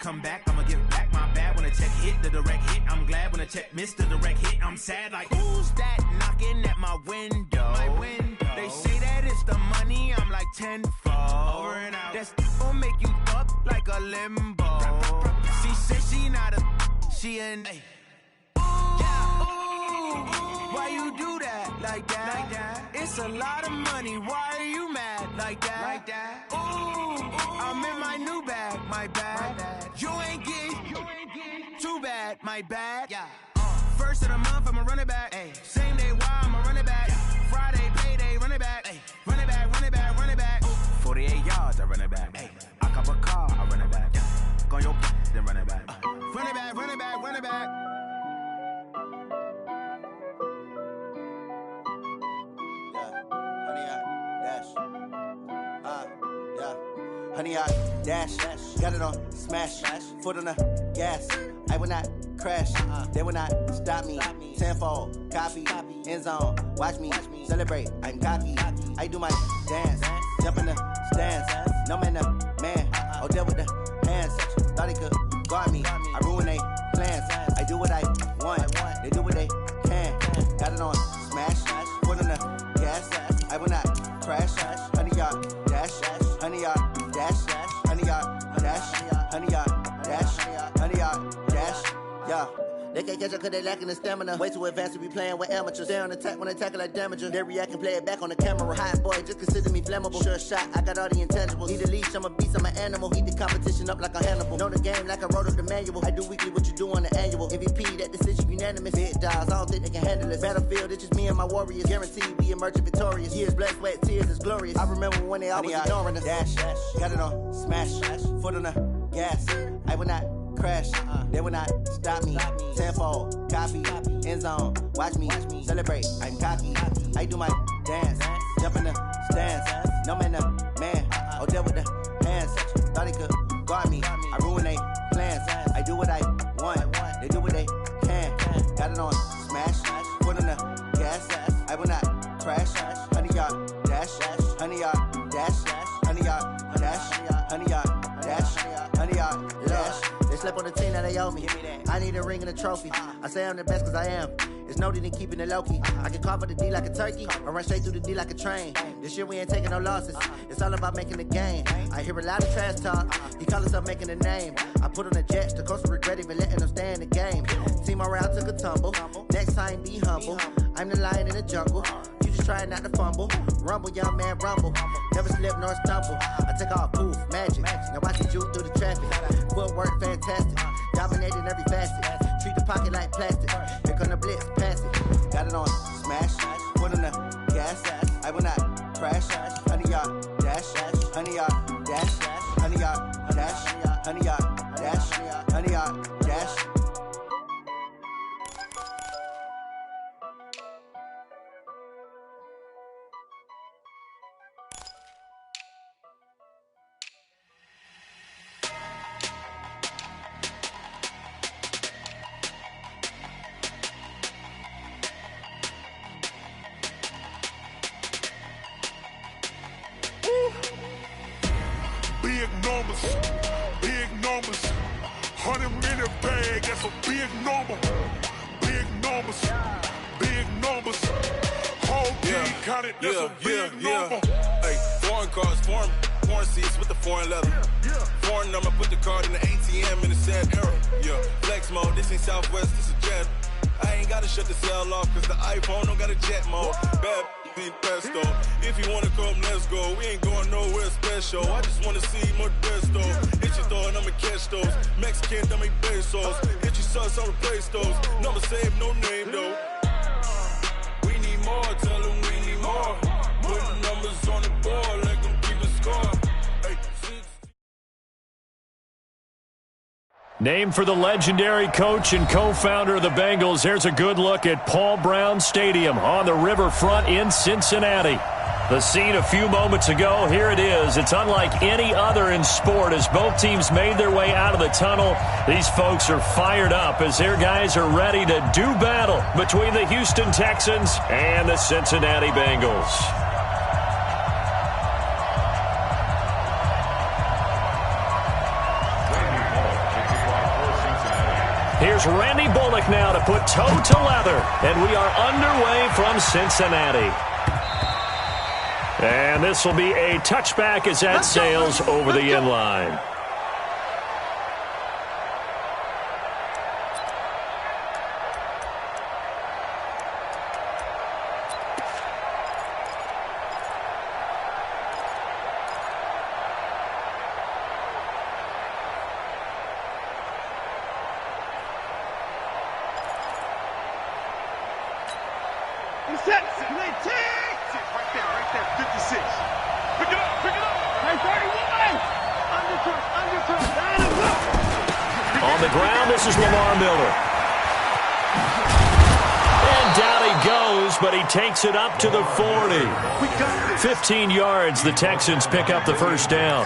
come back, I'ma get back my bad when a check hit, the direct hit. I'm glad when a check missed the direct hit. I'm sad like, who's that knocking at my window? My window. They say that it's the money, I'm like tenfold. Over and out. That's gon' make you fuck like a limbo. She said she not a, she an A. Why you do that like that? Like that? It's a lot of money. Why are you mad like that? Like that? Ooh, I'm in my new bag, my bad. You ain't getting too bad, my bad. Yeah. First of the month, I'ma run it back. Ay. Same day, why I'ma run it back? Yeah. Friday, payday, run it back. Ay. Run it back, run it back, run it back. 48 yards, I run it back. Ay. I cop a car, I run it back. Yeah. Go your then run it back. Run it back, run it back, run it back. Honey, I dash, got it on smash, foot on the gas. I will not crash, they will not stop me. Tenfold, copy, end zone, watch me celebrate. I'm cocky, I do my dance, jump in the stands. No man, the man, oh, deal with the hands. Thought he could guard me, I ruin they plans. I do what I want, they do what they can. Got it on smash, foot on the gas. I will not crash, honey, y'all dash, honey, y'all. Dash, honey yard, dash, honey yard, dash, honey yard, dash, yeah. They can't catch up cause they lacking the stamina. Way too advanced to be playing with amateurs. Stay on attack when they tackle like damager. They react and play it back on the camera. Hot boy, just consider me flammable. Sure shot, I got all the intangibles. Need a leash, I'm a beast, I'm an animal. Heat the competition up like a Hannibal. Know the game like I wrote up the manual. I do weekly what you do on the annual. MVP, that decision unanimous. Big dogs, I don't think they can handle it. Battlefield, it's just me and my warriors. Guaranteed we emerging victorious. Years, blood, sweat, tears, is glorious. I remember when they always ignoring us. Dash, got it on smash, foot on the gas. I will not crash, they will not stop me. Tenfold, copy, end zone, watch me celebrate. I'm cocky, I do my dance, jump in the stands. No man, the man, oh, deal with the hands. Thought he could guard me, I ruin they plans. I do what I want, they do what they can. Got it on smash, foot on the gas. I will not crash, honey yard, dash, honey yard, dash, honey yard, dash, honey yard, dash, honey yard, dash. They slept on the team that they owe me. I need a ring and a trophy. I say I'm the best cause I am. It's no need in keeping it low-key. I can carve up the D like a turkey or run straight through the D like a train. This year we ain't taking no losses. It's all about making the game. I hear a lot of trash talk. He call himself making a name. I put on the Jets. The coach will regret even letting them stay in the game. Team around took a tumble. Next time be humble. I'm the lion in the jungle. You just trying not to fumble. Rumble, young man, rumble. Never slip nor stumble. I take off poof, magic. Now watch it juke through the traffic. Footwork fantastic. Dominating every facet. Treat the pocket like plastic. Here come the blitz, pass it. Got it on smash, foot on the gas. I will not crash. Honey yard, dash, honey yard, dash, honey yard, dash, honey yard, dash, honey yard, dash. Big numbers, 100-minute bag, that's a big number. Big numbers, whole team counted, that's a big number. Hey, foreign cars, foreign seats with the foreign leather. Foreign number, put the card in the ATM in the sad era. Yeah, flex mode, this ain't Southwest, this is Jet. I ain't gotta shut the cell off, cause the iPhone don't got a jet mode. Bad in pesto. If you wanna come, let's go. We ain't going nowhere special. I just wanna see Modesto. Hit your thought, I'ma catch those. Mexican, I make pesos. Hit your sus, I'll replace those. Number saved, no name though. We need more, tell them we need more. Put numbers on the board, let them keep the score. Hey, Named for the legendary coach and co-founder of the Bengals, here's a good look at Paul Brown Stadium on the riverfront in Cincinnati. The scene a few moments ago, here it is. It's unlike any other in sport as both teams made their way out of the tunnel. These folks are fired up as their guys are ready to do battle between the Houston Texans and the Cincinnati Bengals. Here's Randy Bullock now to put toe to leather. And we are underway from Cincinnati. And this will be a touchback as that sails over the end line. On the ground, this is Lamar Miller. And down he goes, but he takes it up to the 40. 15 yards, the Texans pick up the first down.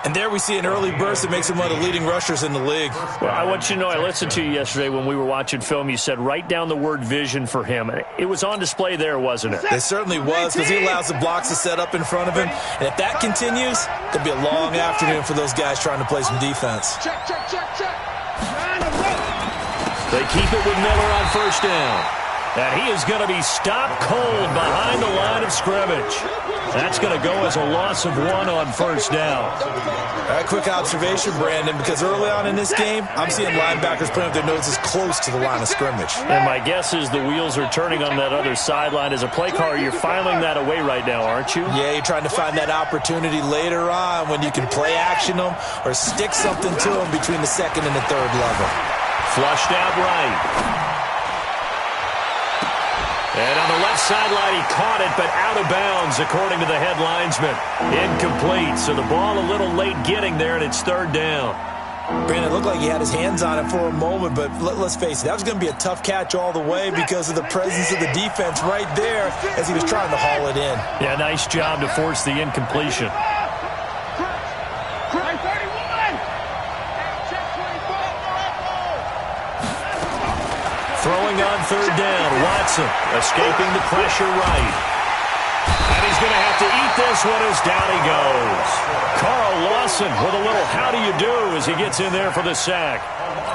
And there we see an early burst that makes him one of the leading rushers in the league. Well, I want you to know, I listened to you yesterday when we were watching film. You said write down the word vision for him. It was on display there, wasn't it? It certainly was, because he allows the blocks to set up in front of him. And if that continues, it'll be a long afternoon for those guys trying to play some defense. They keep it with Miller on first down. And he is going to be stopped cold behind the line of scrimmage. That's going to go as a loss of 1 on first down. All right, quick observation, Brandon, because early on in this game, I'm seeing linebackers putting up their noses close to the line of scrimmage. And my guess is the wheels are turning on that other sideline. As a play caller, you're filing that away right now, aren't you? Yeah, you're trying to find that opportunity later on when you can play action them or stick something to them between the second and the third level. Flushed out right. And on the left sideline, he caught it, but out of bounds, according to the head linesman. Incomplete, so the ball a little late getting there, and it's third down. Brandon, it looked like he had his hands on it for a moment, but let's face it, that was going to be a tough catch all the way because of the presence of the defense right there as he was trying to haul it in. Yeah, nice job to force the incompletion. Throwing on third down, Watson escaping the pressure right. And he's going to have to eat this one as down he goes. Carl Lawson with a little how do you do as he gets in there for the sack.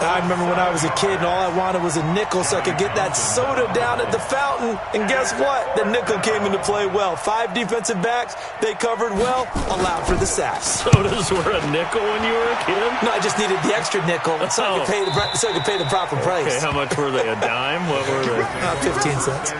I remember when I was a kid and all I wanted was a nickel so I could get that soda down at the fountain. And guess what? The nickel came into play well. 5 defensive backs, they covered well, allowed for the sacks. Sodas were a nickel when you were a kid? No, I just needed the extra nickel so I could pay the proper price. Okay, how much were they? A dime? What were they? 15 cents.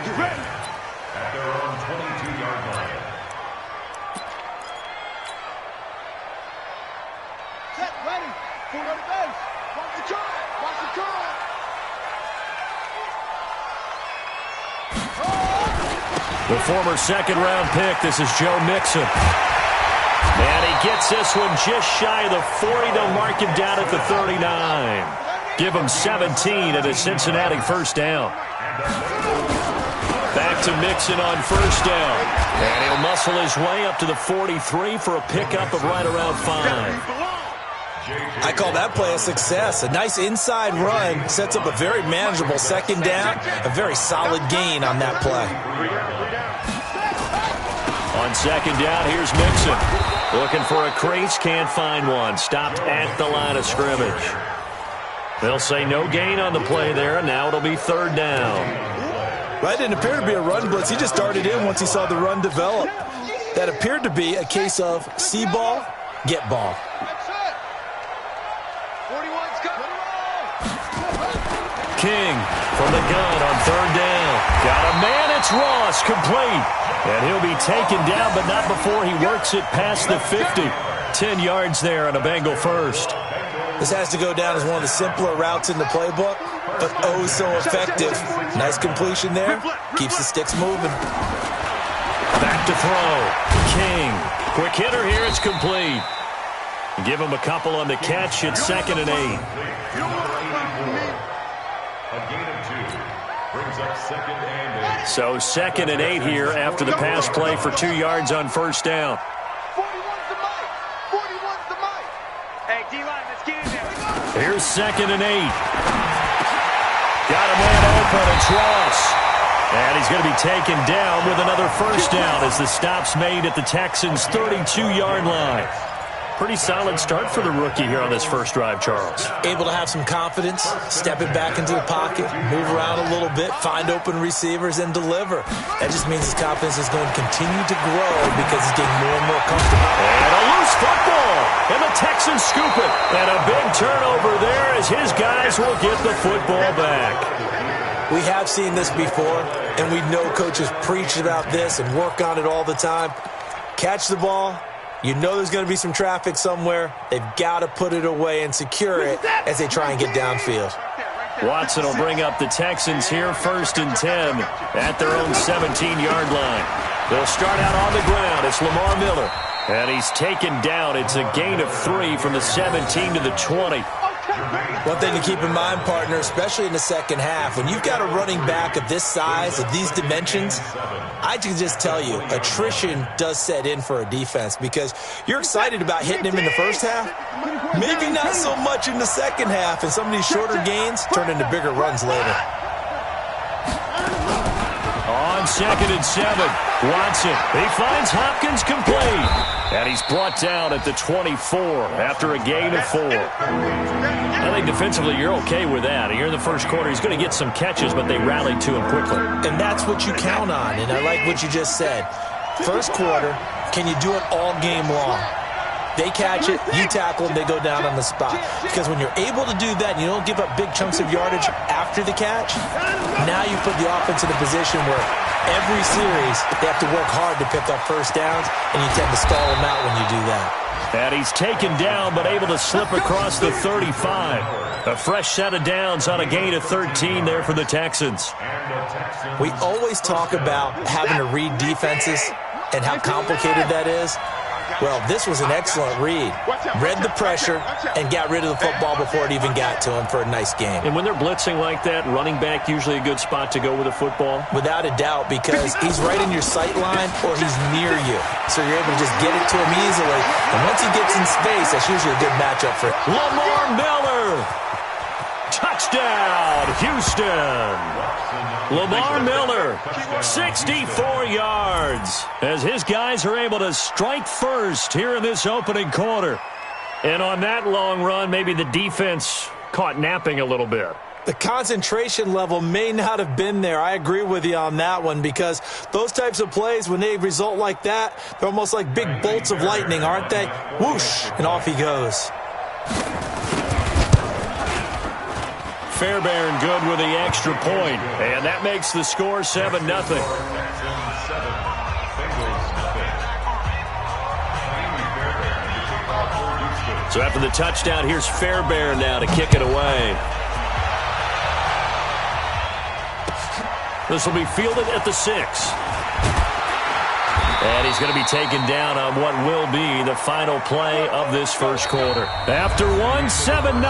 The former second-round pick, this is Joe Mixon. And he gets this one just shy of the 40. They'll mark him down at the 39. Give him 17 at a Cincinnati first down. Back to Mixon on first down. And he'll muscle his way up to the 43 for a pickup of right around 5. I call that play a success. A nice inside run sets up a very manageable second down. A very solid gain on that play. On second down, here's Mixon. Looking for a crease, can't find one. Stopped at the line of scrimmage. They'll say no gain on the play there, and now it'll be third down. Right, didn't appear to be a run blitz. He just darted in once he saw the run develop. That appeared to be a case of see ball, get ball. King from the gun on third down. Got a man, it's Ross, complete. And he'll be taken down, but not before he works it past the 50. 10 yards there on a Bengal first. This has to go down as one of the simpler routes in the playbook, but oh so effective. Nice completion there. Keeps the sticks moving. Back to throw. King. Quick hitter here, it's complete. Give him a couple on the catch. It's 2nd and 8. So 2nd and 8 here after the pass play for 2 yards on first down. 41's the mic. 41's the mic. Hey, D-line, let's get in there. Here's 2nd and 8. Got a man open. It's Ross. And he's going to be taken down with another first down as the stop's made at the Texans' 32-yard line. Pretty solid start for the rookie here on this first drive, Charles. Able to have some confidence, stepping back into the pocket, move around a little bit, find open receivers, and deliver. That just means his confidence is going to continue to grow because he's getting more and more comfortable. And a loose football, and the Texans scoop it. And a big turnover there as his guys will get the football back. We have seen this before, and we know coaches preach about this and work on it all the time. Catch the ball. You know there's going to be some traffic somewhere. They've got to put it away and secure it as they try and get downfield. Watson will bring up the Texans here, 1st and 10 at their own 17-yard line. They'll start out on the ground. It's Lamar Miller. And he's taken down. It's a gain of 3 from the 17 to the 20. One thing to keep in mind, partner, especially in the second half, when you've got a running back of this size, of these dimensions, I can just tell you, attrition does set in for a defense because you're excited about hitting him in the first half, maybe not so much in the second half, and some of these shorter gains turn into bigger runs later. On 2nd and 7, Watson. He finds Hopkins complete. And he's brought down at the 24 after a gain of 4. I think defensively you're okay with that. Here in the first quarter, he's going to get some catches, but they rallied to him quickly. And that's what you count on, and I like what you just said. First quarter, can you do it all game long? They catch it, you tackle them, they go down on the spot. Because when you're able to do that and you don't give up big chunks of yardage after the catch, now you put the offense in a position where every series they have to work hard to pick up first downs, and you tend to stall them out when you do that. And he's taken down but able to slip across the 35. A fresh set of downs on a gain of 13 there for the Texans. We always talk about having to read defenses and how complicated that is. Well, this was an excellent read. Read the pressure and got rid of the football before it even got to him for a nice game. And when they're blitzing like that, running back usually a good spot to go with the football? Without a doubt, because he's right in your sight line or he's near you. So you're able to just get it to him easily. And once he gets in space, that's usually a good matchup for him. Lamar Miller! Touchdown, Houston! Lamar Miller, 64 yards, as his guys are able to strike first here in this opening quarter. And on that long run, maybe the defense caught napping a little bit. The concentration level may not have been there. I agree with you on that one because those types of plays, when they result like that, they're almost like big bolts of lightning, aren't they? Whoosh, and off he goes. Fairbairn good with the extra point, and that makes the score 7-0. So after the touchdown, here's Fairbairn now to kick it away. This will be fielded at the 6. And he's going to be taken down on what will be the final play of this first quarter. After 7-0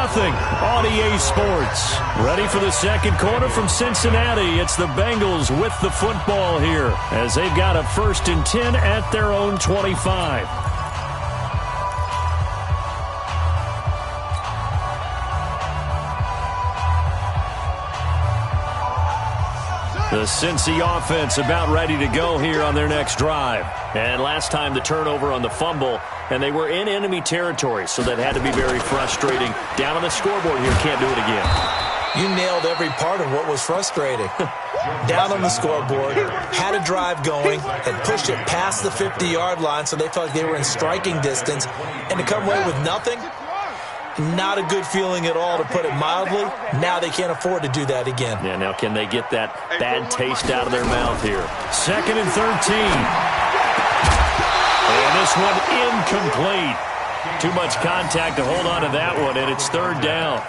on EA Sports. Ready for the second quarter from Cincinnati. It's the Bengals with the football here as they've got a 1st and 10 at their own 25. The Cincy offense about ready to go here on their next drive. And last time the turnover on the fumble, and they were in enemy territory, so that had to be very frustrating. Down on the scoreboard here, can't do it again. You nailed every part of what was frustrating. Down on the scoreboard, had a drive going, and pushed it past the 50-yard line, so they felt like they were in striking distance. And to come away with nothing, not a good feeling at all, to put it mildly. Now they can't afford to do that again. Yeah, now can they get that bad taste out of their mouth here? 2nd and 13. And this one incomplete. Too much contact to hold on to that one, and it's 3rd down.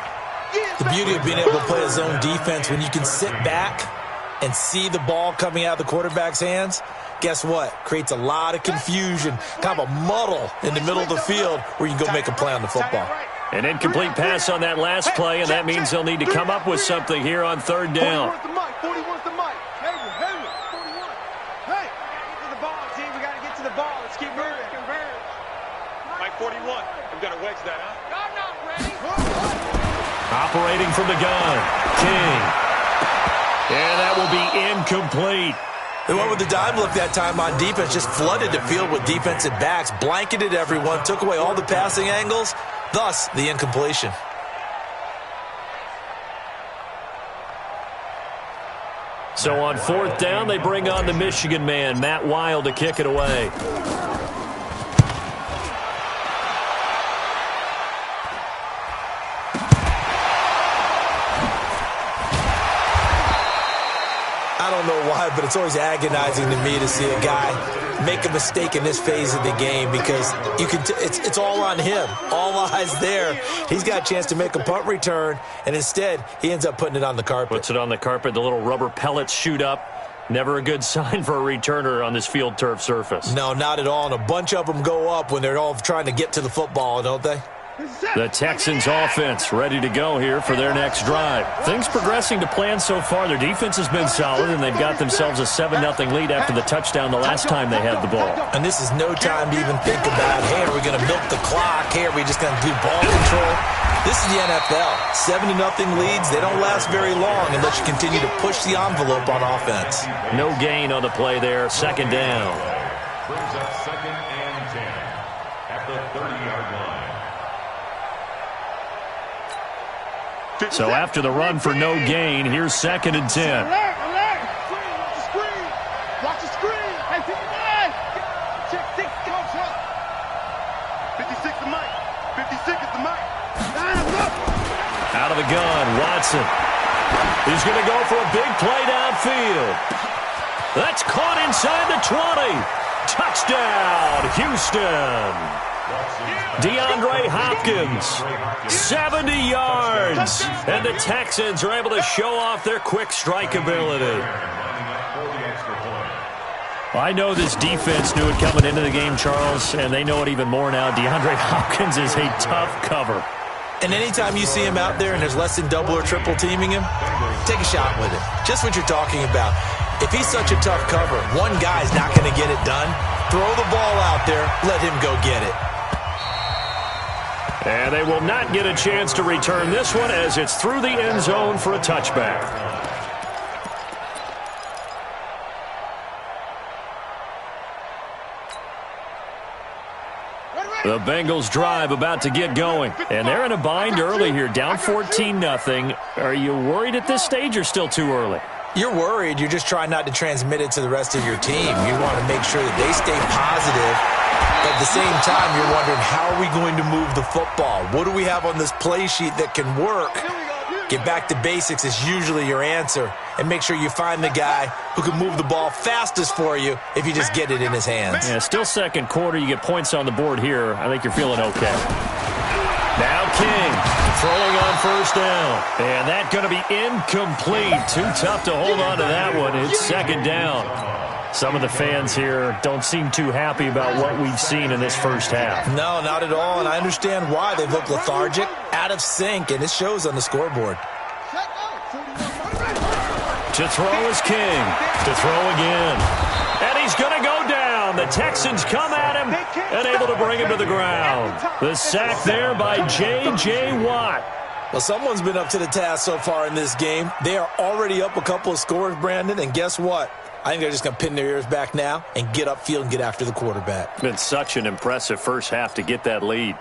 The beauty of being able to play a zone defense when you can sit back and see the ball coming out of the quarterback's hands, guess what? Creates a lot of confusion, kind of a muddle in the middle of the field where you can go make a play on the football. An incomplete pass on that last play, and that means they'll need to come up with something here on 3rd down. 41's the mic. Hey, 41. Hey, get to the ball, team. We got to get to the ball. Let's keep moving. Mike 41. I'm going to wedge that, huh? I'm not ready. Operating from the gun, King. And that will be incomplete. They went with the dime look that time on defense, just flooded the field with defensive backs, blanketed everyone, took away all the passing angles, thus the incompletion. So on 4th down, they bring on the Michigan man, Matt Wild, to kick it away. I don't know why, but it's always agonizing to me to see a guy make a mistake in this phase of the game because you can it's all on him. All eyes there. He's got a chance to make a punt return, and instead he ends up putting it on the carpet. Puts it on the carpet. The little rubber pellets shoot up. Never a good sign for a returner on this field turf surface. No, not at all. And a bunch of them go up when they're all trying to get to the football, don't they? The Texans offense ready to go here for their next drive. Things progressing to plan so far. Their defense has been solid, and they've got themselves a 7-0 lead after the touchdown the last time they had the ball. And this is no time to even think about, hey, are we going to milk the clock? Hey, are we just going to do ball control? This is the NFL. 7-0 leads, they don't last very long unless you continue to push the envelope on offense. No gain on the play there. 2nd down. Brings up 2nd and 10 at the 30-yard line. So after the run for no gain, here's 2nd and 10. Alert! Watch the screen! Watch the screen! Hey, 59! Check 6, coach, up! 56 the mic! 56 is the mic! Out of the gun, Watson. He's going to go for a big play downfield. That's caught inside the 20. Touchdown, Houston. DeAndre Hopkins, 70 yards. And the Texans are able to show off their quick strike ability. I know this defense knew it coming into the game, Charles, and they know it even more now. DeAndre Hopkins is a tough cover. And anytime you see him out there and there's less than double or triple teaming him, take a shot with it. Just what you're talking about. If he's such a tough cover, one guy's not going to get it done. Throw the ball out there. Let him go get it. And they will not get a chance to return this one as it's through the end zone for a touchback. The Bengals drive about to get going. And they're in a bind early here, down 14-0. Are you worried at this stage or still too early? You're worried. You're just trying not to transmit it to the rest of your team. You want to make sure that they stay positive. But at the same time, you're wondering, how are we going to move the football? What do we have on this play sheet that can work? Get back to basics is usually your answer. And make sure you find the guy who can move the ball fastest for you if you just get it in his hands. Yeah, still second quarter. You get points on the board here. I think you're feeling okay. Now King throwing on 1st down. And that's going to be incomplete. Too tough to hold on to that one. It's 2nd down. Some of the fans here don't seem too happy about what we've seen in this first half. No, not at all, and I understand why. They look lethargic, out of sync, and it shows on the scoreboard. To throw is King. To throw again. And he's going to go down. The Texans come at him and able to bring him to the ground. The sack there by J.J. Watt. Well, someone's been up to the task so far in this game. They are already up a couple of scores, Brandon, and guess what? I think they're just going to pin their ears back now and get upfield and get after the quarterback. Been such an impressive first half to get that lead.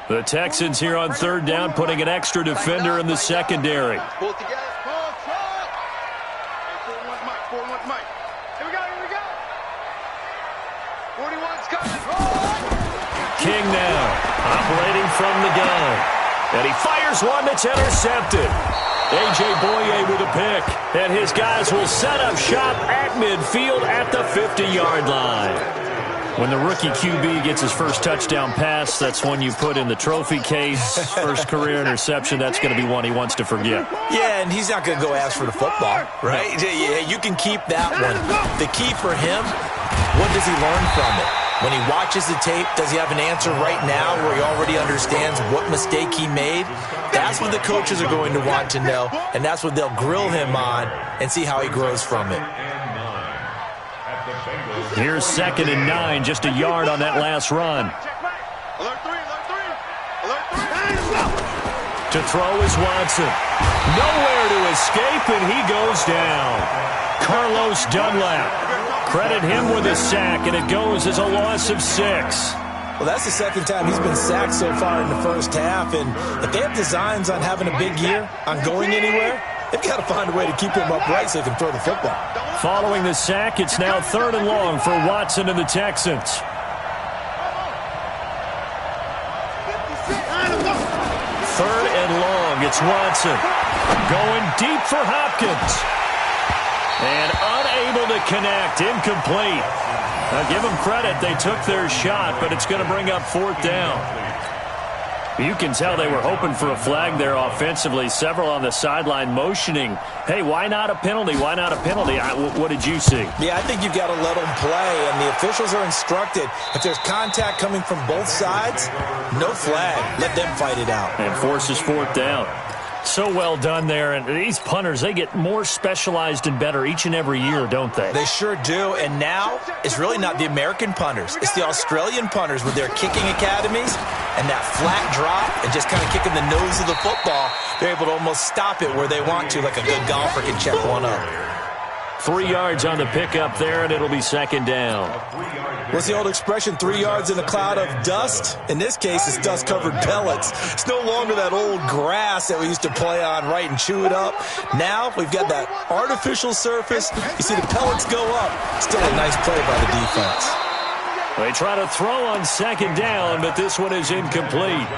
The Texans here on 3rd down, putting an extra defender in the secondary. Pull it together. Here we go. 41's coming. King now, operating from the gun. And he fires one that's intercepted. A.J. Boye with a pick. And his guys will set up shop at midfield at the 50-yard line. When the rookie QB gets his first touchdown pass, that's one you put in the trophy case. First career interception, that's going to be one he wants to forget. Yeah, and he's not going to go ask for the football, right? Yeah, you can keep that one. The key for him, what does he learn from it? When he watches the tape, does he have an answer right now where he already understands what mistake he made? That's what the coaches are going to want to know, and that's what they'll grill him on and see how he grows from it. Here's 2nd and 9, just a yard on that last run. Alert 3. To throw is Watson. Nowhere to escape, and he goes down. Carlos Dunlap. Credit him with a sack, and it goes as a loss of 6. Well, that's the second time he's been sacked so far in the first half, and if they have designs on having a big year, on going anywhere, they've got to find a way to keep him upright so they can throw the football. Following the sack, it's now 3rd and long for Watson and the Texans. 3rd and long, it's Watson. Going deep for Hopkins. And unable to connect, incomplete. Now give them credit, they took their shot, but it's going to bring up 4th down. You can tell they were hoping for a flag there offensively. Several on the sideline motioning, hey, why not a penalty? Why not a penalty? What did you see? Yeah, I think you've got to let them play, and the officials are instructed. If there's contact coming from both sides, no flag. Let them fight it out. And forces 4th down. So well done there. And these punters, they get more specialized and better each and every year, don't they? They sure do. And now it's really not the American punters. It's the Australian punters with their kicking academies and that flat drop and just kind of kicking the nose of the football. They're able to almost stop it where they want to, like a good golfer can check one up. 3 yards on the pickup there, and it'll be 2nd down. What's the old expression, 3 yards in a cloud of dust? In this case, it's dust-covered pellets. It's no longer that old grass that we used to play on, right, and chew it up. Now we've got that artificial surface. You see the pellets go up. Still a nice play by the defense. They try to throw on 2nd down, but this one is incomplete.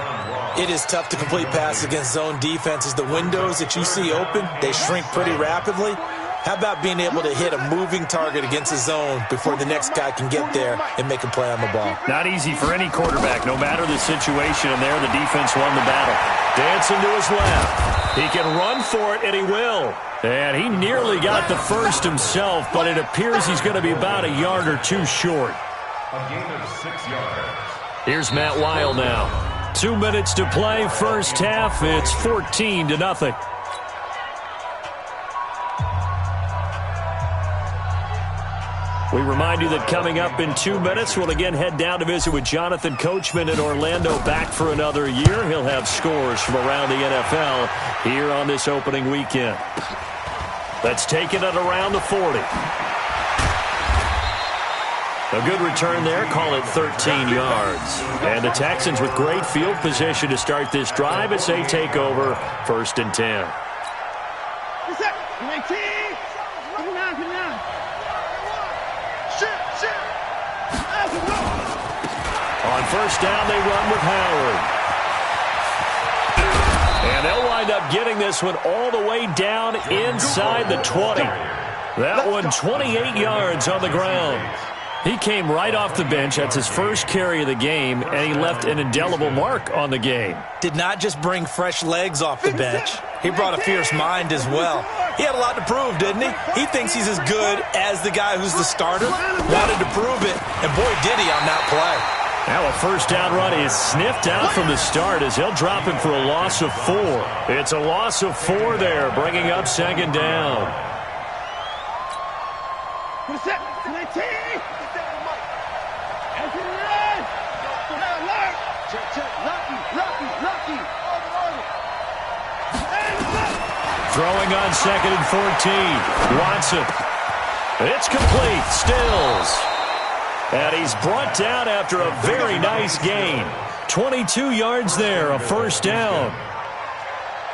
It is tough to complete passes against zone defenses. The windows that you see open, they shrink pretty rapidly. How about being able to hit a moving target against a zone before the next guy can get there and make a play on the ball? Not easy for any quarterback, no matter the situation, and there the defense won the battle. Dancing to his left. He can run for it, and he will. And he nearly got the first himself, but it appears he's going to be about a yard or two short. A gain of 6 yards. Here's Matt Weil now. 2 minutes to play, first half. It's 14-0. We remind you that coming up in 2 minutes, we'll again head down to visit with Jonathan Coachman in Orlando, back for another year. He'll have scores from around the NFL here on this opening weekend. Let's take it at around the 40. A good return there, call it 13 yards. And the Texans with great field position to start this drive as they take over 1st and 10. On 1st down, they run with Howard. And they'll wind up getting this one all the way down inside the 20. That one 28 yards on the ground. He came right off the bench. That's his first carry of the game, and he left an indelible mark on the game. Did not just bring fresh legs off the bench. He brought a fierce mind as well. He had a lot to prove, didn't he? He thinks he's as good as the guy who's the starter. Wanted to prove it, and boy, did he on that play. Now a first down run is sniffed out from the start as he'll drop him for a loss of 4. It's a loss of 4 there, bringing up 2nd down. Throwing on 2nd and 14. Watson. It's complete. Stills. And he's brought down after a very nice gain. 22 yards there, a first down.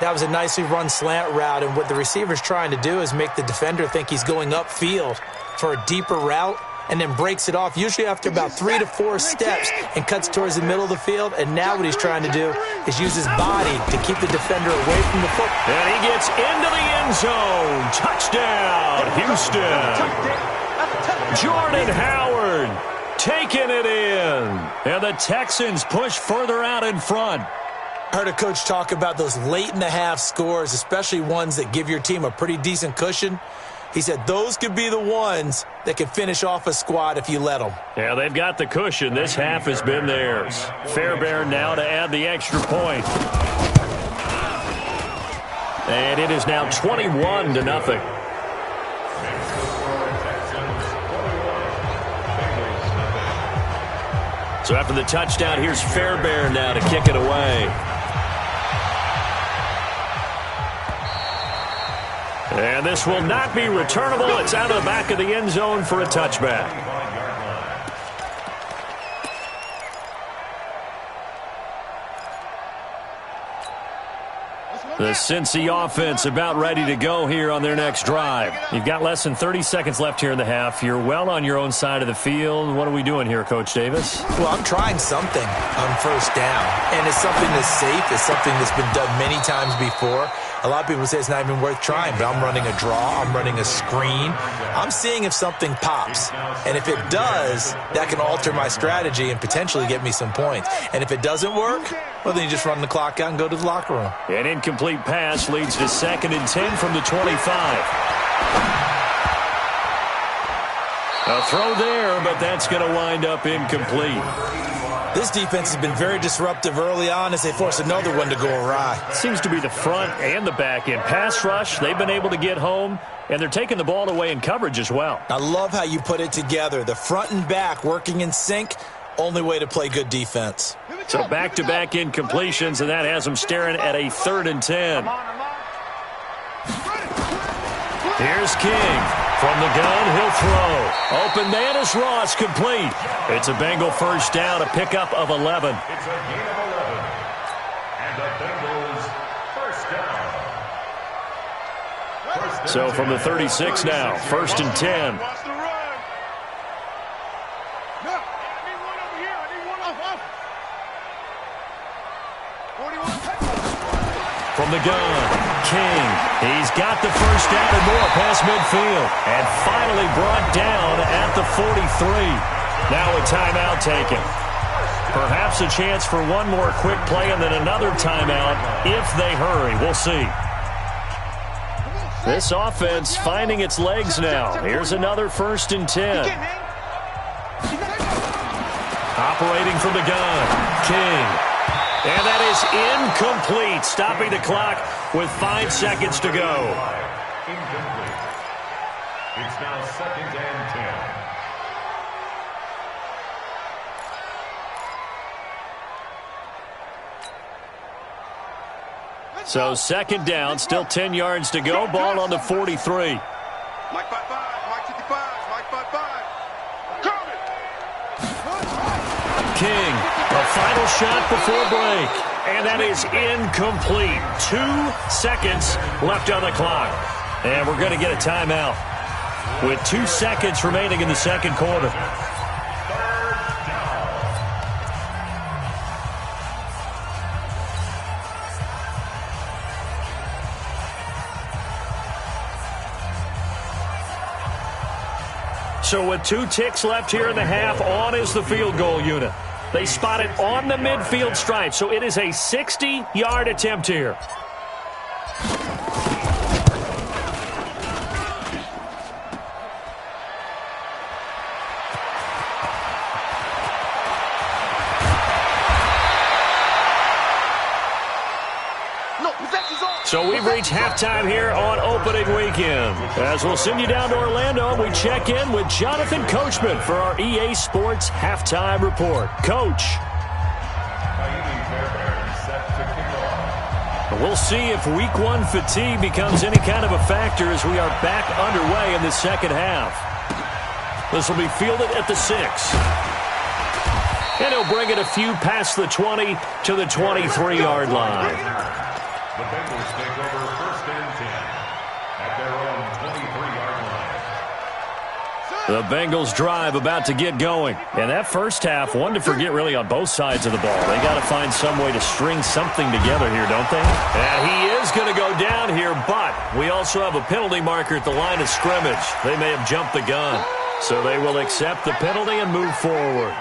That was a nicely run slant route, and what the receiver's trying to do is make the defender think he's going upfield for a deeper route, and then breaks it off, usually after about 3 to 4 steps, and cuts towards the middle of the field. And now what he's trying to do is use his body to keep the defender away from the football. And he gets into the end zone. Touchdown, Houston. Jordan Howard taking it in. And the Texans push further out in front. I heard a coach talk about those late-in-the-half scores, especially ones that give your team a pretty decent cushion. He said those could be the ones that can finish off a squad if you let them. Yeah, they've got the cushion. This half has been theirs. Fairbairn now to add the extra point. And it is now 21-0. So after the touchdown, here's Fairbairn now to kick it away. this will not be returnable. It's out of the back of the end zone for a touchback. The Cincy offense about ready to go here on their next drive. You've got less than 30 seconds left here in the half. You're well on your own side of the field. What are we doing here, Coach Davis? Well, I'm trying something on first down, and it's something that's safe. It's something that's been done many times before. A lot of people say it's not even worth trying, but I'm running a draw. I'm running a screen. I'm seeing if something pops, and if it does, that can alter my strategy and potentially get me some points. And if it doesn't work, well, then you just run the clock out and go to the locker room. An incomplete pass leads to 2nd and 10 from the 25. A throw there, but that's going to wind up incomplete. This defense has been very disruptive early on as they force another one to go awry. Seems to be the front and the back end. Pass rush, they've been able to get home, and they're taking the ball away in coverage as well. I love how you put it together. The front and back working in sync, only way to play good defense. So back-to-back incompletions, and that has them staring at a 3rd and 10. Here's King. From the gun, he'll throw. Open man is Ross, complete. It's a Bengal first down, a pickup of 11. It's a gain of 11. And the Bengals first down. So from the 36 now, 1st and 10. From the gun, King. He's got the first down and more past midfield. And finally brought down at the 43. Now a timeout taken. Perhaps a chance for one more quick play and then another timeout if they hurry. We'll see. This offense finding its legs now. Here's another 1st and 10. Operating from the gun, King. And that is incomplete, stopping the clock with 5 seconds to go. Incomplete. It's now 2nd and 10. So 2nd down, still 10 yards to go. Ball on the 43. Mike 5-5, Mike 55, Mike 5-5. King, a final shot before break. And that is incomplete. 2 seconds left on the clock. And we're going to get a timeout with 2 seconds remaining in the 2nd quarter. So with 2 ticks left here in the half, on is the field goal unit. They spot it on the midfield stripe, so it is a 60-yard attempt here. So we've reached halftime here on opening weekend. As we'll send you down to Orlando, we check in with Jonathan Coachman for our EA Sports Halftime Report. Coach. We'll see if Week 1 fatigue becomes any kind of a factor as we are back underway in the 2nd half. This will be fielded at the 6. And he'll bring it a few past the 20 to the 23-yard line. The Bengals take over 1st and 10 at their own 23-yard line. The Bengals drive about to get going. And that first half, one to forget really on both sides of the ball. They got to find some way to string something together here, don't they? And he is going to go down here, but we also have a penalty marker at the line of scrimmage. They may have jumped the gun. So they will accept the penalty and move forward.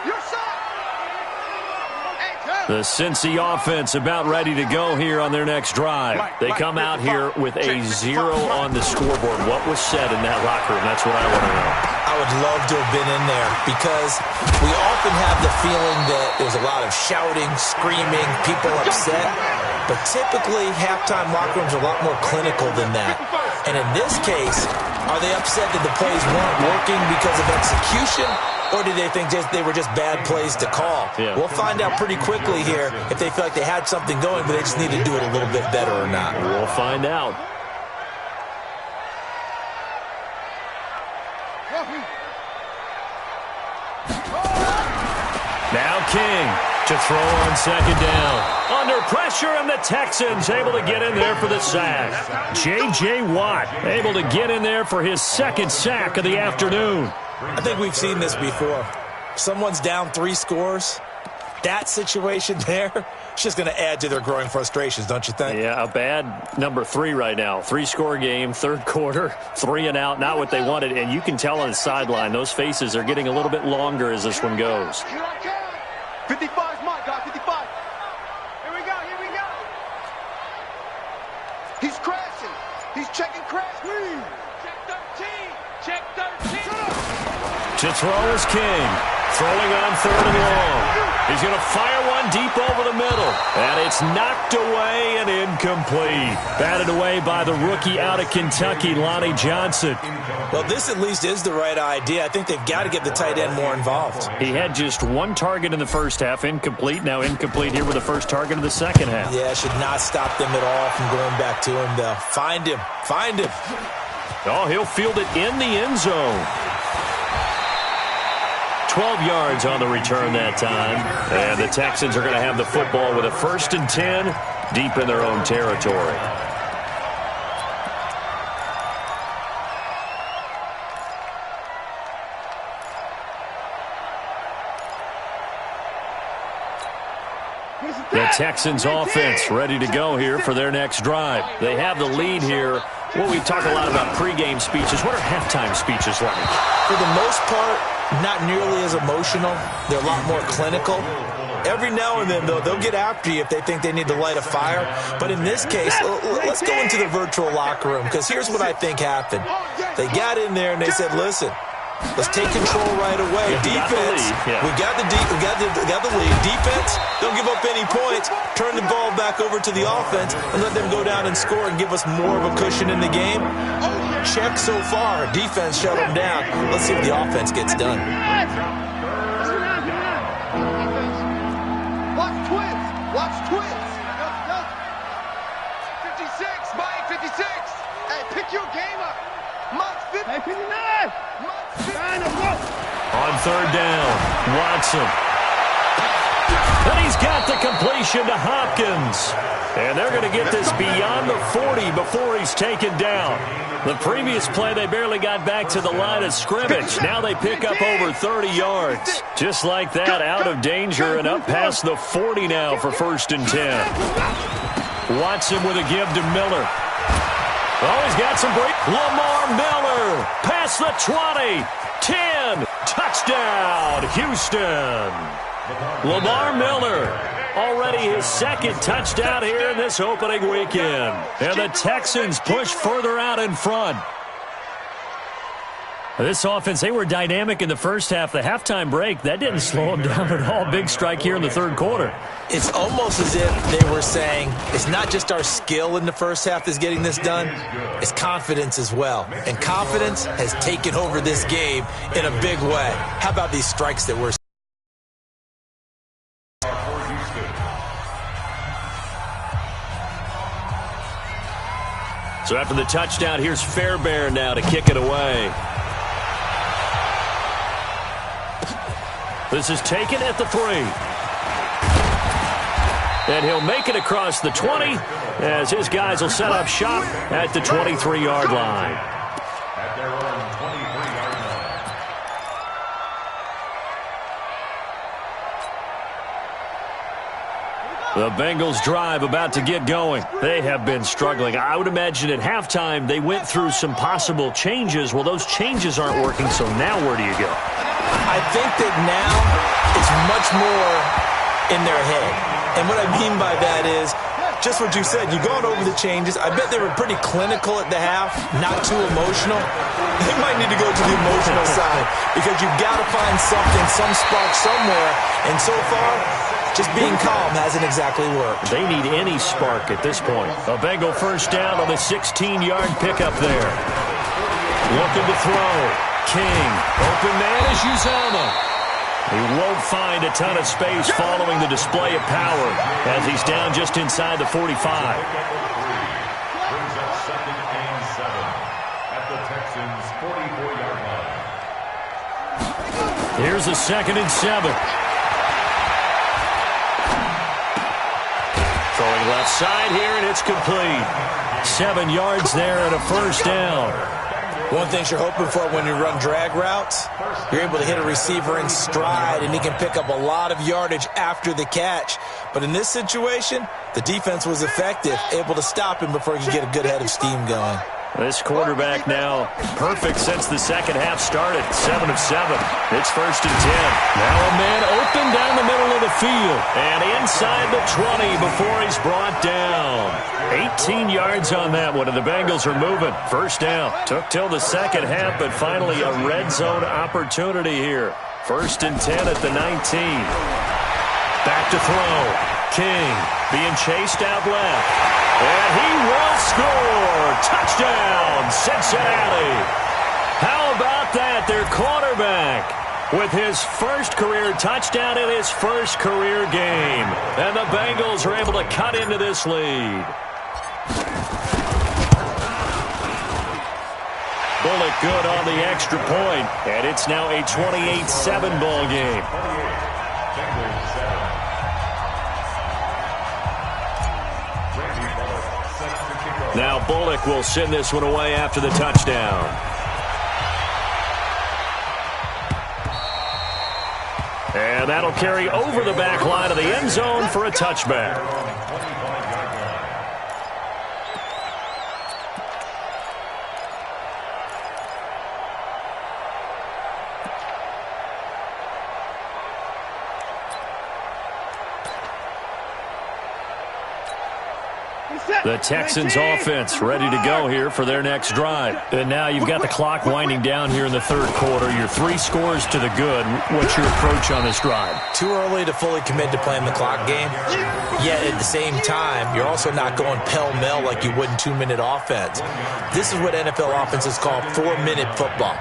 The Cincy offense about ready to go here on their next drive. They come out here with a 0 on the scoreboard. What was said in that locker room? That's what I want to know. I would love to have been in there because we often have the feeling that there's a lot of shouting, screaming, people upset. But typically, halftime locker rooms are a lot more clinical than that. And in this case, are they upset that the plays weren't working because of execution? Or did they think they were just bad plays to call? Yeah. We'll find out pretty quickly here if they feel like they had something going, but they just need to do it a little bit better or not. We'll find out. King to throw on second down. Under pressure, and the Texans able to get in there for the sack. J.J. Watt able to get in there for his second sack of the afternoon. I think we've seen this before. Someone's down 3 scores. That situation there, it's just going to add to their growing frustrations, don't you think? Yeah, a bad number 3 right now. 3-score game, third quarter, 3 and out, not what they wanted. And you can tell on the sideline, those faces are getting a little bit longer as this one goes. 55 is mine, guys, 55. Here we go, here we go. He's crashing. He's checking crash. Check 13. Check 13. To throw is King. Throwing on third and long. He's going to fire one deep over the middle. And it's knocked away and incomplete. Batted away by the rookie out of Kentucky, Lonnie Johnson. Well, this at least is the right idea. I think they've got to get the tight end more involved. He had just 1 target in the first half, incomplete. Now incomplete here with the first target of the second half. Yeah, should not stop them at all from going back to him, though. Find him. Find him. Oh, he'll field it in the end zone. 12 yards on the return that time. And the Texans are going to have the football with a 1st and 10 deep in their own territory. The Texans offense ready to go here for their next drive. They have the lead here. Well, we talk a lot about pregame speeches. What are halftime speeches like? For the most part, not nearly as emotional. They're a lot more clinical. Every now and then, though, they'll get after you if they think they need to light a fire. But in this case, let's go into the virtual locker room, because here's what I think happened. They got in there and they said, listen, let's take control right away. Defense, we got the lead. Defense, don't give up any points. Turn the ball back over to the offense and let them go down and score and give us more of a cushion in the game. Check so far. Defense shut them down. Let's see what the offense gets done. Watch twins. Watch twins. 56, Mike, 56. Hey, pick your game up. Mike's 50. Hey, 59. On third down, Watson. And he's got the completion to Hopkins. And they're going to get this beyond the 40 before he's taken down. The previous play, they barely got back to the line of scrimmage. Now they pick up over 30 yards. Just like that, out of danger and up past the 40 now for 1st and 10. Watson with a give to Miller. Oh, he's got some break. Lamar Miller past the 20. 10. Touchdown, Houston. Lamar Miller, already his 2nd touchdown here in this opening weekend. And the Texans push further out in front. This offense, they were dynamic in the first half. The halftime break, that didn't slow them down at all. Big strike here in the third quarter. It's almost as if they were saying, it's not just our skill in the first half that's getting this done, it's confidence as well. And confidence has taken over this game in a big way. How about these strikes that we're seeing? So after the touchdown, here's Fairbairn now to kick it away. This is taken at the 3. And he'll make it across the 20 as his guys will set up shop at the 23-yard line. At their own 23-yard line. The Bengals drive about to get going. They have been struggling. I would imagine at halftime they went through some possible changes. Well, those changes aren't working, so now where do you go? I think that now it's much more in their head. And what I mean by that is just what you said. You've gone over the changes. I bet they were pretty clinical at the half, not too emotional. They might need to go to the emotional side because you've got to find something, some spark somewhere. And so far, just being calm hasn't exactly worked. They need any spark at this point. A Bengal first down on the 16-yard pickup there. Looking to throw. King. Open man is Uzama. He won't find a ton of space following the display of power as he's down just inside the 45. Brings up 2nd and 7 at the Texans' 44-yard line. Here's a 2nd and 7. Throwing left side here, and it's complete. 7 yards there and a first down. One thing you're hoping for when you run drag routes, you're able to hit a receiver in stride, and he can pick up a lot of yardage after the catch. But in this situation, the defense was effective, able to stop him before he could get a good head of steam going. This quarterback now perfect since the second half started. 7 of 7. It's 1st and 10. Now a man open down the middle of the field. And inside the 20 before he's brought down. 18 yards on that one, and the Bengals are moving. First down. Took till the second half, but finally a red zone opportunity here. 1st and 10 at the 19. Back to throw. King being chased out left. And he will score. Touchdown, Cincinnati. How about that? Their quarterback with his first career touchdown in his first career game. And the Bengals are able to cut into this lead. Bullock good on the extra point. And it's now a 28-7 ball game. Now Bullock will send this one away after the touchdown. And that'll carry over the back line of the end zone for a touchback. The Texans offense ready to go here for their next drive. And now you've got the clock winding down here in the third quarter. Your 3 scores to the good. What's your approach on this drive? Too early to fully commit to playing the clock game. Yet at the same time, you're also not going pell-mell like you would in 2-minute offense. This is what NFL offenses call 4-minute football.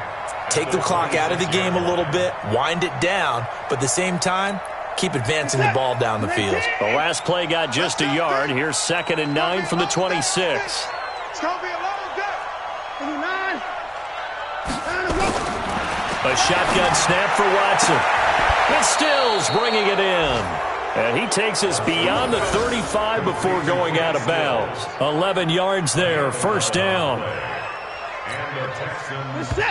Take the clock out of the game a little bit, wind it down, but at the same time, keep advancing the ball down the field. The last play got just a yard. Here's 2nd and 9 from the 26. It's going to be a long day. 29. A shotgun snap for Watson. And Stills bringing it in. And he takes us beyond the 35 before going out of bounds. 11 yards there, first down.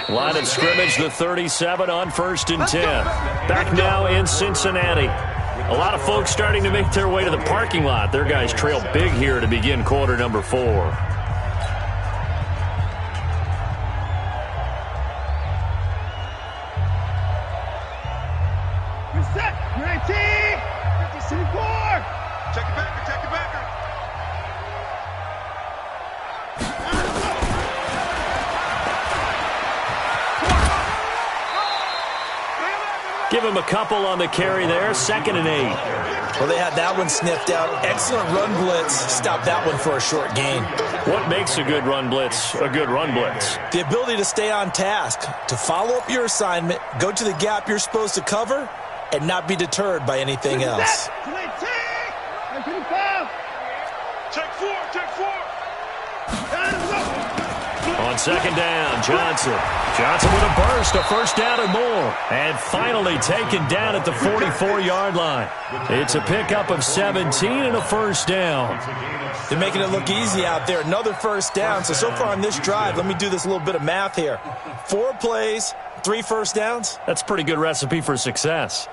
Line of scrimmage, the 37 on 1st and 10. Back now in Cincinnati. A lot of folks starting to make their way to the parking lot. Their guys trail big here to begin quarter number 4. Reset. 19. 54. Check it back. Check it back. Give him a couple on the carry there. 2nd and 8. Well, they had that one sniffed out. Excellent run blitz. Stop that one for a short gain. What makes a good run blitz a good run blitz? The ability to stay on task, to follow up your assignment, go to the gap you're supposed to cover, and not be deterred by anything else. Check 4. On 2nd down, Johnson. Johnson with a burst, a first down and more. And finally taken down at the 44-yard line. It's a pickup of 17 and a first down. They're making it look easy out there. Another first down. So far on this drive, let me do this little bit of math here. 4 plays, 3 first downs. That's a pretty good recipe for success.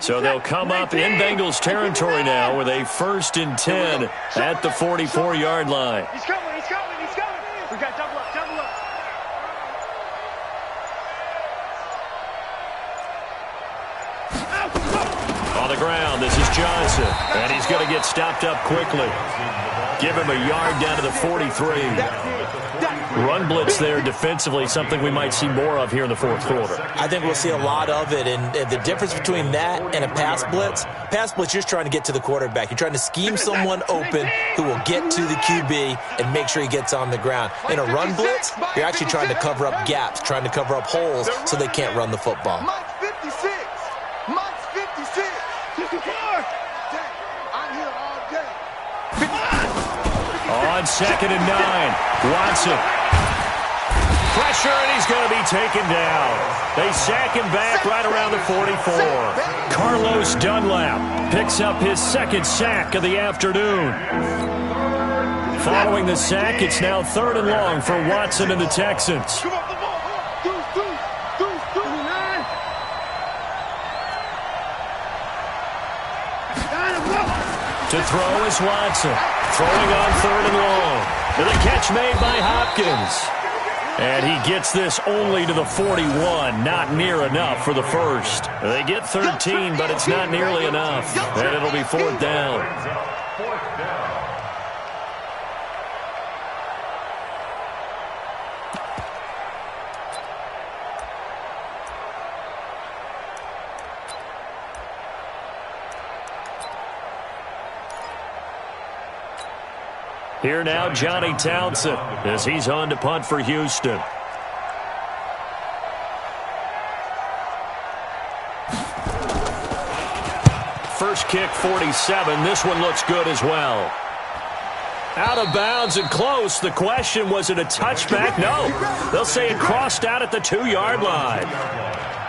So they'll come up in Bengals territory now with a 1st and 10 at the 44-yard line. He's coming. We got double up. On the ground, this is Johnson. And he's going to get stopped up quickly. Give him a yard down to the 43. Run blitz there defensively, something we might see more of here in the fourth quarter. I think we'll see a lot of it, and the difference between that and a pass blitz, you're just trying to get to the quarterback. You're trying to scheme someone open who will get to the QB and make sure he gets on the ground. In a run blitz, you're actually trying to cover up gaps, trying to cover up holes so they can't run the football. Mike's 56. Mike's 56. 54. I'm here all day. On 2nd and 9, Watson. Pressure, and he's going to be taken down. They sack him back right around the 44. Carlos Dunlap picks up his second sack of the afternoon. Following the sack, it's now 3rd and long for Watson and the Texans. To throw is Watson. Throwing on 3rd and long. And the catch made by Hopkins. And he gets this only to the 41. Not near enough for the first. They get 13, but it's not nearly enough. And it'll be 4th down. Here now, Johnny Townsend, as he's on to punt for Houston. First kick, 47. This one looks good as well. Out of bounds and close. The question, was it a touchback? No. They'll say it crossed out at the 2-yard line.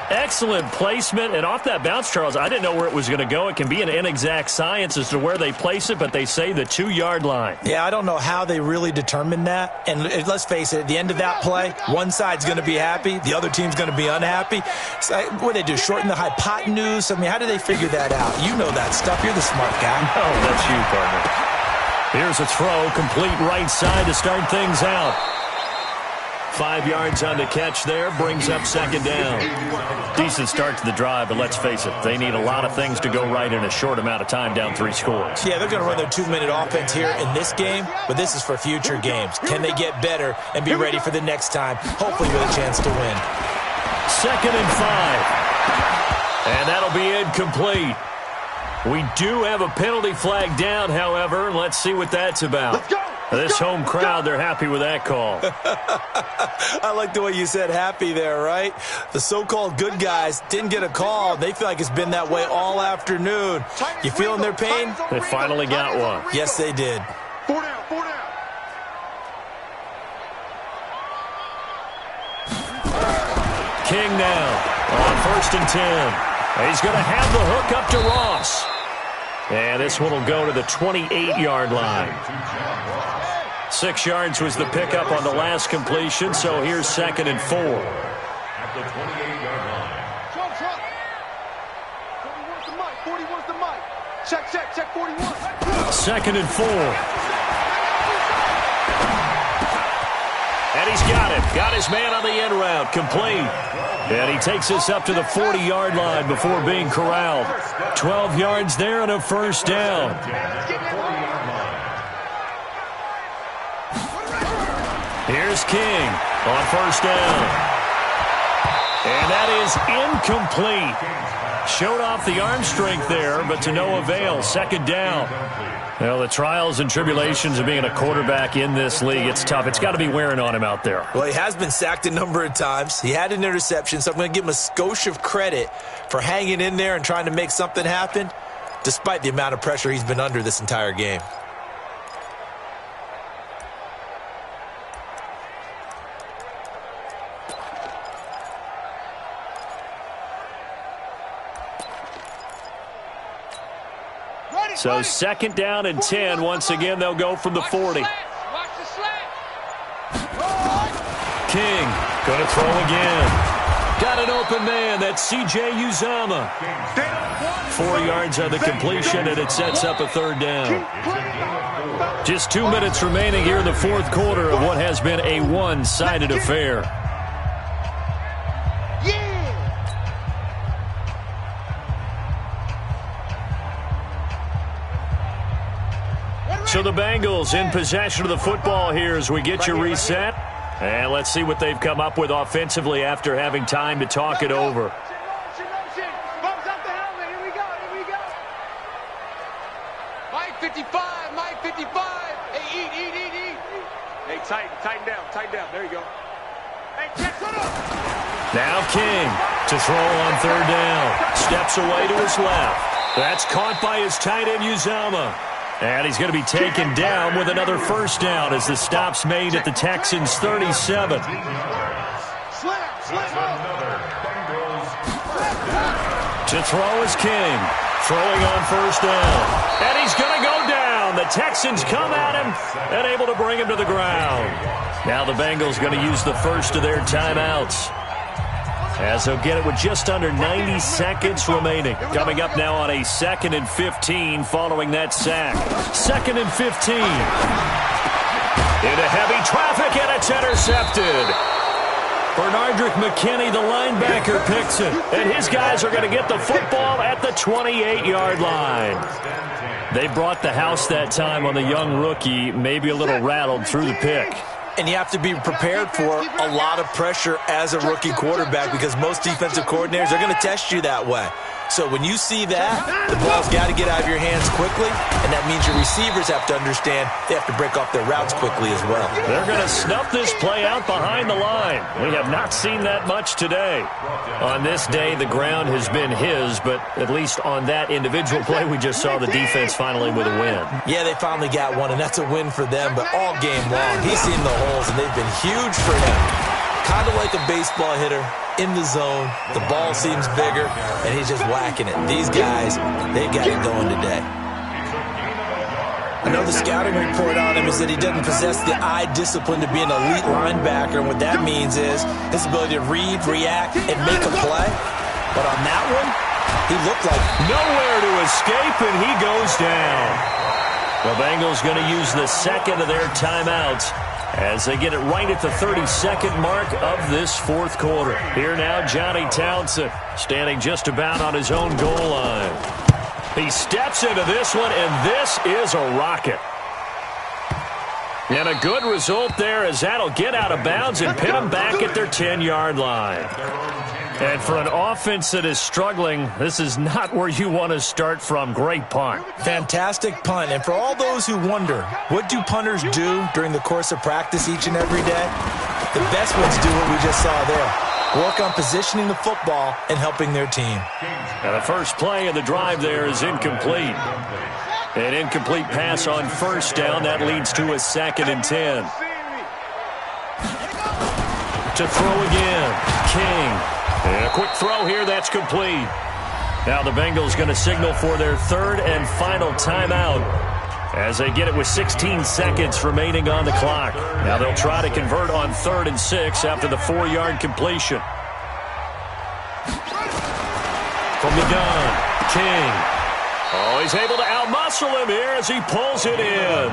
Excellent placement, and off that bounce, Charles, I didn't know where it was going to go. It can be an inexact science as to where they place it, but they say the 2-yard line. Yeah, I don't know how they really determined that. And let's face it, at the end of that play, one side's going to be happy, the other team's going to be unhappy. So, what do they do, shorten the hypotenuse? I mean, how do they figure that out? You know that stuff. You're the smart guy. Oh, that's you, partner. Here's a throw, complete right side to start things out. 5 yards on the catch there, brings up 2nd down. Decent start to the drive, but let's face it, they need a lot of things to go right in a short amount of time, down 3 scores. Yeah, they're going to run their 2-minute offense here in this game, but this is for future games. Can they get better and be ready for the next time, hopefully with a chance to win? 2nd and 5. And that'll be incomplete. We do have a penalty flag down, however, and let's see what that's about. This home crowd, they're happy with that call. I like the way you said happy there, right? The so-called good guys didn't get a call. They feel like it's been that way all afternoon. You feeling their pain? They finally got one. Yes, they did. 4 down, 4 down. King now on 1st and 10. He's going to have the hook up to Ross. And this one will go to the 28-yard line. 6 yards was the pickup on the last completion, so here's 2nd and 4. At the 28-yard line. Truck. 41's the mic. 41's the mic. Check 41. 2nd and 4. And he's got it. Got his man on the end route. Complete. And he takes us up to the 40-yard line before being corralled. 12 yards there and a 1st down. Here's King on 1st down. And that is incomplete. Showed off the arm strength there, but to no avail. 2nd down. Well, the trials and tribulations of being a quarterback in this league, it's tough. It's got to be wearing on him out there. Well, he has been sacked a number of times. He had an interception, so I'm going to give him a skosh of credit for hanging in there and trying to make something happen, despite the amount of pressure he's been under this entire game. So 2nd down and 10. Once again, they'll go from the 40. King going to throw again. Got an open man. That's C.J. Uzama. 4 yards on the completion, and it sets up a 3rd down. Just 2 minutes remaining here in the 4th quarter of what has been a one-sided affair. So the Bengals in possession of the football here as we get you reset. And let's see what they've come up with offensively after having time to talk it over. Mike 55, Mike 55. Hey, eat. Hey, tighten down. There you go. Hey, check it up. Now King to throw on 3rd down. Steps away to his left. That's caught by his tight end, Uzama. And he's going to be taken down with another first down as the stop's made at the Texans' 37. To throw is King. Throwing on first down. And he's going to go down. The Texans come at him and able to bring him to the ground. Now the Bengals going to use the first of their timeouts, as they'll get it with just under 90 seconds remaining. Coming up now on a 2nd and 15 following that sack. 2nd and 15. Into heavy traffic, and it's intercepted. Bernardrick McKinney, the linebacker, picks it. And his guys are going to get the football at the 28-yard line. They brought the house that time on the young rookie, maybe a little rattled through the pick. And you have to be prepared for a lot of pressure as a rookie quarterback, because most defensive coordinators are going to test you that way. So when you see that, the ball's got to get out of your hands quickly, and that means your receivers have to understand they have to break off their routes quickly as well. They're going to snuff this play out behind the line. We have not seen that much today. On this day, the ground has been his, but at least on that individual play, we just saw the defense finally with a win. Yeah, they finally got one, and that's a win for them, but all game long, he's seen the holes, and they've been huge for him. Kind of like a baseball hitter in the zone. The ball seems bigger, and he's just whacking it. These guys, they got it going today. I know the scouting report on him is that he doesn't possess the eye discipline to be an elite linebacker, and what that means is his ability to read, react, and make a play. But on that one, he looked like nowhere to escape, and he goes down. The Bengals going to use the second of their timeouts as they get it right at the 32nd mark of this fourth quarter. Here now, Johnny Townsend standing just about on his own goal line. He steps into this one, and this is a rocket. And a good result there, as that'll get out of bounds and pin them back at their 10-yard line. And for an offense that is struggling, this is not where you want to start from. Great punt. Fantastic punt. And for all those who wonder, what do punters do during the course of practice each and every day? The best ones do what we just saw there. Work on positioning the football and helping their team. And the first play of the drive there is incomplete. An incomplete pass on first down. That leads to a 2nd and 10. To throw again, King. And a quick throw here, that's complete. Now the Bengals going to signal for their third and final timeout as they get it with 16 seconds remaining on the clock. Now they'll try to convert on 3rd and 6 after the 4-yard completion. From the gun, King. Oh, he's able to outmuscle him here as he pulls it in.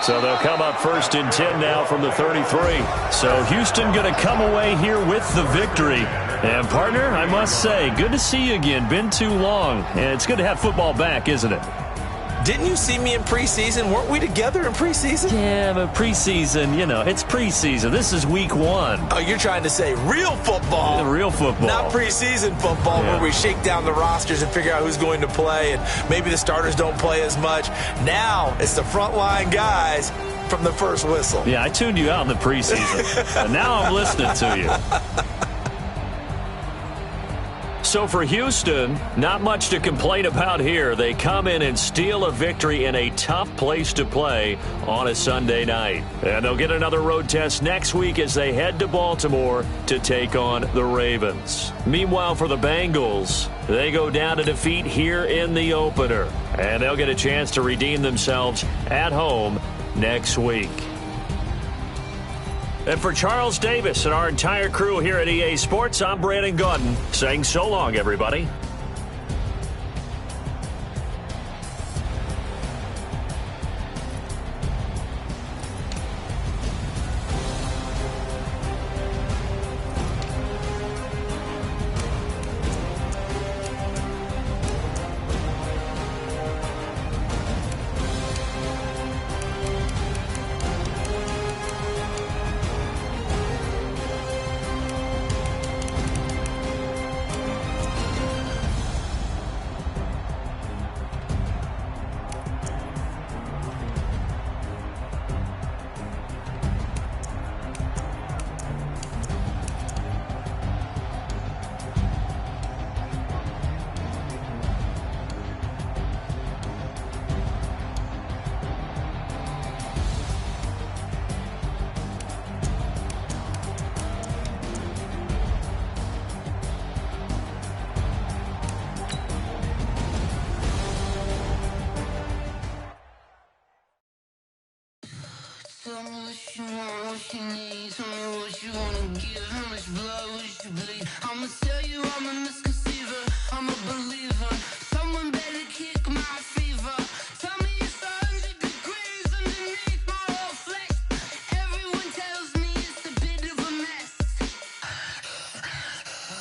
So they'll come up 1st and 10 now from the 33. So Houston going to come away here with the victory. And, partner, I must say, good to see you again. Been too long. And it's good to have football back, isn't it? Didn't you see me in preseason? Weren't we together in preseason? Yeah, but preseason, you know, it's preseason. This is week 1. Oh, you're trying to say real football. Real football. Not preseason football where we shake down the rosters and figure out who's going to play, and maybe the starters don't play as much. Now it's the frontline guys from the first whistle. Yeah, I tuned you out in the preseason, and now I'm listening to you. So for Houston, not much to complain about here. They come in and steal a victory in a tough place to play on a Sunday night. And they'll get another road test next week as they head to Baltimore to take on the Ravens. Meanwhile, for the Bengals, they go down to defeat here in the opener. And they'll get a chance to redeem themselves at home next week. And for Charles Davis and our entire crew here at EA Sports, I'm Brandon Gaudin saying so long, everybody. Tell me what you want, what you need. Tell me what you wanna give. How much blood would you bleed? I'ma tell you I'm a misconceiver. I'm a believer. Someone better kick my fever. Tell me it's 100 degrees underneath my whole flesh. Everyone tells me it's a bit of a mess.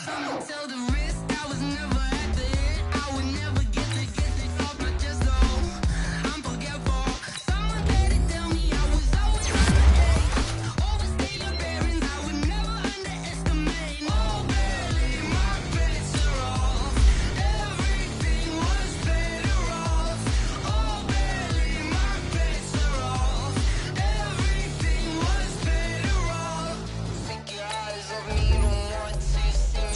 I'ma tell the risk I was never at the end. I would never get it off my chest. Oh, I'm forgetful. Someone better tell me I was always on the edge. Overstay your bearings. I would never underestimate. Oh, barely my bets are off. Everything was better off. Oh, barely my bets are off. Everything was better off. Take your eyes off me, don't want to see me.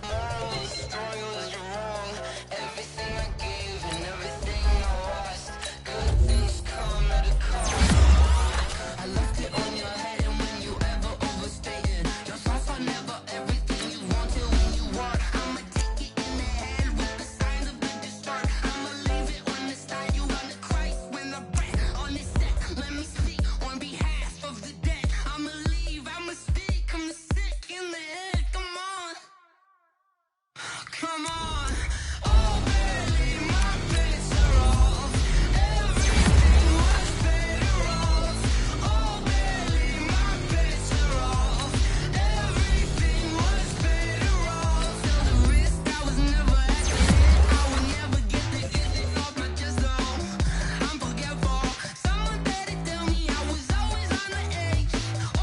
Moral of the story was you're wrong. Everything I gave and everything I lost. Good things come at a cost. I left it on your head, and when you ever overstay it, your thoughts are never everything you wanted when you want. I'ma take it in the head with the signs of a distort. I'ma leave it on the side. You on the Christ when the breath on this set. Let me speak on behalf of the dead. I'ma leave, I'ma speak. I'm sick in the head. Come on. Come on. Oh, barely my bets are off. Everything was better off. Oh, barely my bets are off. Everything was better off. Tell the risk I was never at the end. I would never get it off my chest. Oh, I'm forgetful. Someone better tell me I was always on the edge.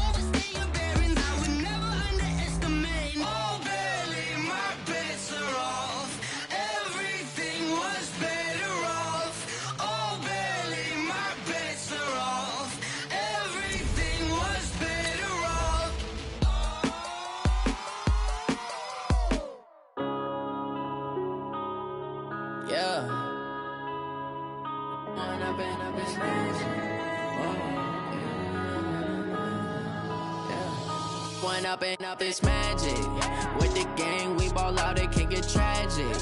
Overstay your bearings. I would never underestimate. Oh, barely my bets are off. Everything was better off. Oh, barely my bets are off. Everything was better off. Yeah. When I've been smashed. When up is magic. With the gang, we ball out, it can get tragic.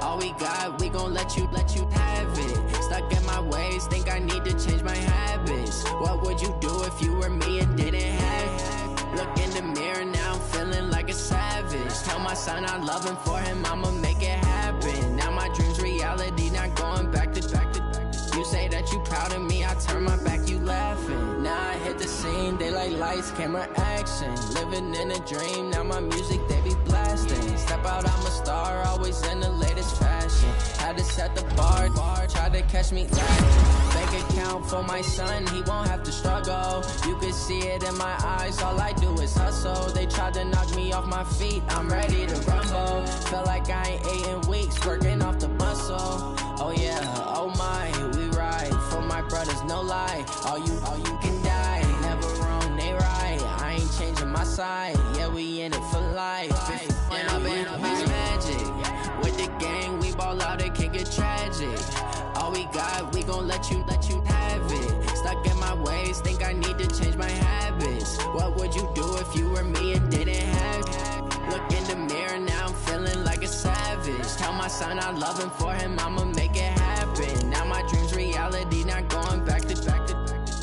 All we got, we gon' let you have it. Stuck in my ways, think I need to change my habits. What would you do if you were me and didn't have it? Look in the mirror, now I'm feeling like a savage. Tell my son I love him, for him I'ma make it happen. Now my dream's reality, not going back to. You say that you proud of me, I turn my back, you laughing. Now I hit the scene, they like lights, camera, action. Living in a dream, now my music, they be blasting. Step out, I'm a star, always in the latest fashion. Had to set the bar, tried to catch me lacking. Bank account for my son, he won't have to struggle. You can see it in my eyes, all I do is hustle. They tried to knock me off my feet, I'm ready to rumble. Feel like I ain't ate in weeks, working off the muscle. Oh yeah, oh my, we ride for my brothers, no lie. All you can die, never wrong, they right. I ain't changing my side, yeah, we in it for life. When up is magic. With the gang, we ball out, it can get tragic. All we got, we gon' let you have it. Stuck in my ways, think I need to change my habits. What would you do if you were me and didn't have it? Look in the mirror, now I'm feeling like a savage. Tell my son I love him, for him I'ma make it happen. Now my dream's reality, not going back to.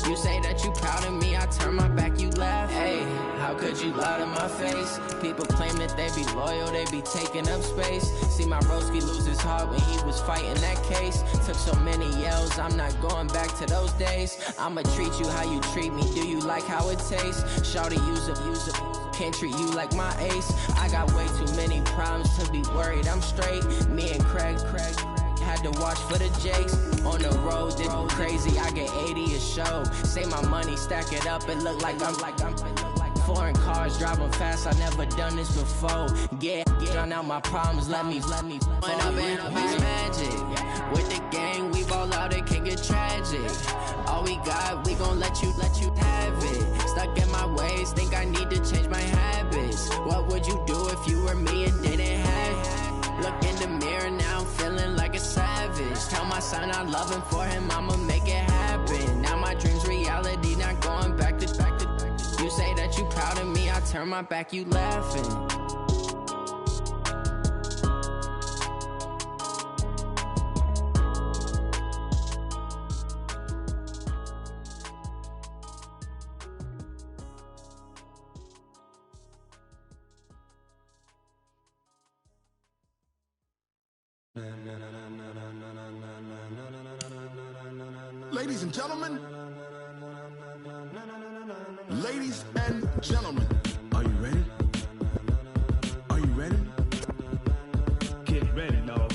You say that you proud of me, I turn my back, you laugh. Hey, how could you lie to my face? People claim that they be loyal, they be taking up space. See my broski lose his heart when he was fighting that case. Took so many yells, I'm not going back to those days. I'ma treat you how you treat me, do you like how it tastes? Shawty, use up, can't treat you like my ace. I got way too many problems to be worried, I'm straight. Me and Craig had to watch for the Jakes. On the road, this crazy, I get 80 a show. Say my money, stack it up, it look like I'm foreign cars, driving fast, I never done this before. Yeah, drown out my problems, let me. When up is magic. With the gang, we ball out, it can get tragic. All we got, we gon' let you have it. Stuck in my ways, think I need to change my habits. What would you do if you were me and didn't have it? Look in the mirror, now I'm feeling like a savage. Tell my son I love him, for him I'ma make it happen. Now my dream's reality, not going back to. You say that you proud of me, I turn my back, you laughing. ladies and gentlemen. Ladies and gentlemen, are you ready? Are you ready? Get ready, dog.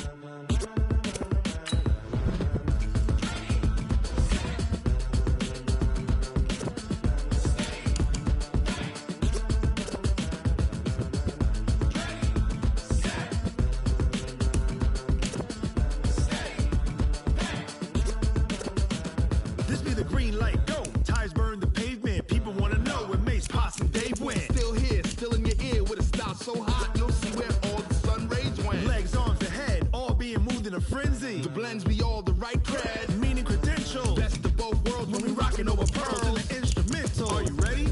This be the green light, go. Tires burn the pavement. People wanna know where Mace, Potts, and Dave went. Still here, still in your ear with a style so hot, you'll see where all the sun rays went. Legs, arms, the head, all being moved in a frenzy. The blends be all the right cred, meaning credentials. Best of both worlds when we rockin' over pearls in the instrumental. Are you ready?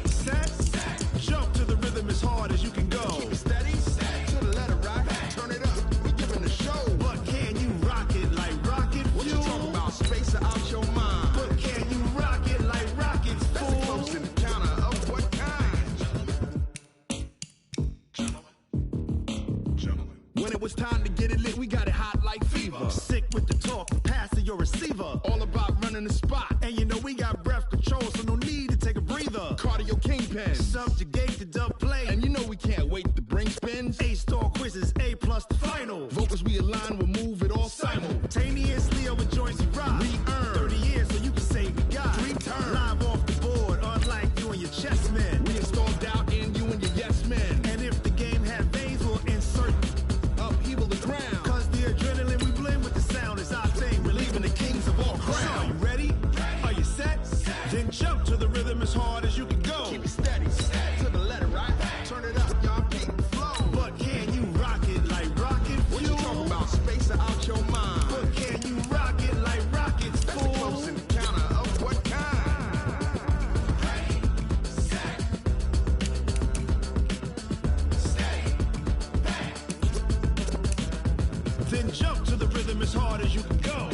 Set, jump to the rhythm as hard as you can go. Keep it steady, to the letter right, turn it up, we giving the show. But can you rock it like rocket fuel? What you talking about, space out your mind? But can you rock it like rockets, fool? That's a close encounter of what kind? Gentlemen. When it was time to get it lit, we got it hot like fever. Sick with the talk, pass to your receiver. All about running the spot, and you know we got breath control, so no need to take a breather. Cardio kingpin, subjugate the dub play, and you know we can't wait to bring spins. A-star quizzes, A+ the final. Vocals we align, we'll move it all simultaneously over joints we rock. We earn 30 years, so you can say we got 3 turns. Live off the board, unlike you and your chess men. We install doubt in you and your yes men. And if the game had veins, we'll insert upheaval the ground. Cause the adrenaline we blend with the sound is our thing, relieving the kings of all crowns. So are you ready? Are you set? Then jump to the rhythm as hard as you can go. Keep it steady, to the letter right. Turn it up, y'all keep the flow. But can you rock it like rocket fuel? What you talking about, space out your mind? But can you rock it like rockets, fool? That's a close encounter of what kind? Ready, set, steady, bang. Then jump to the rhythm as hard as you can go.